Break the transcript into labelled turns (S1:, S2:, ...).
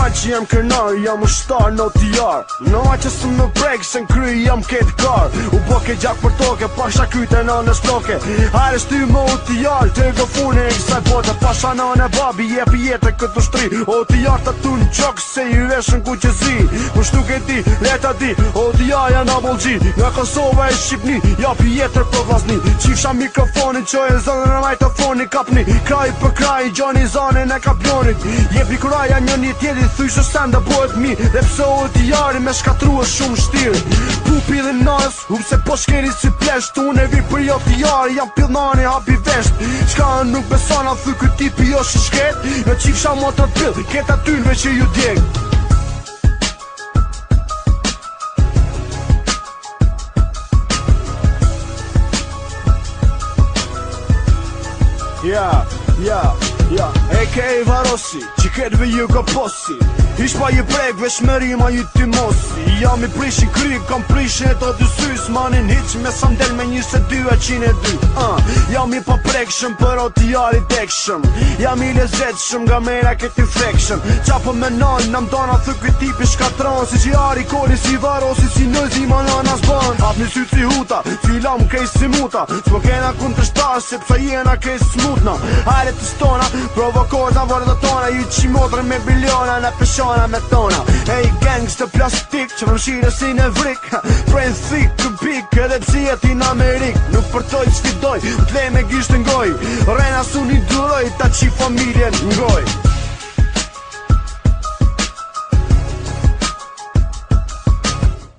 S1: mal që jam kërnar, jam ushtar në t'jar. Në ma që së më prek, se në kry jam ketë kar. U boke gjak për toke, pasha kryte në në stoke. Hare shty më u t'jar, të gëfune e kësaj bote. Pasha në në babi, jepi jetë këtë ushtri. O t'jar të tu në gjok, se i veshën ku që zi. Për shtuk e ti, leta di, o t'jar janë abolgji. Nga Kosova e Shqipni, japi jetër për vlasni. Qifsha mikrofonin, qoj e zënë në majtofoni. Kapni, kraj për kraj, gjoni zanën e kapionit. Jepi kuraja një një tjedi, thyshë senda bëhet mi. Dhe pse o t'jari me shkatru e shumë shtirë. Pupi dhe nës, se po shkeri si plesht. Unë e vi për jo t'jari, jam pillnani hapi vesht. Qka nuk besona, thy këtë tipi jo shi shket. Në qifsha motor pill, keta tynve që ju djeg. Ja, a.k.a. Varosi, që ketëve ju ka posi. Ish pa ju prek, veshmeri ma ju ty mosi. Jam i prishin kry, kam prishin e to dy sys. Manin hiq me sandel me 22-102. Jam i pa prekshëm, për o t'jari dekshëm. Jam i lezetshëm, nga mera këti frekshëm. Qapo me non, në mdona thë këtë tipi shkatron. Si që jari koli si Varosi, si nëzi ma nana s'ban. Hap një sytë si huta, filam kej si muta. S'po kena kun të shtash, se pësa jena kej smutna. Hajre të stona, provokoza vërë dhe tona. Ju qi motrë me biliona, në peshona me tona. Ej gangs të plastik, që përmshire si në vrik. Prejnë thik të pik, edhe psi jeti në Amerik. Nuk përtoj që fidoj, t'le me gisht ngoj. Rena su një duroj, ta qi familjen ngoj.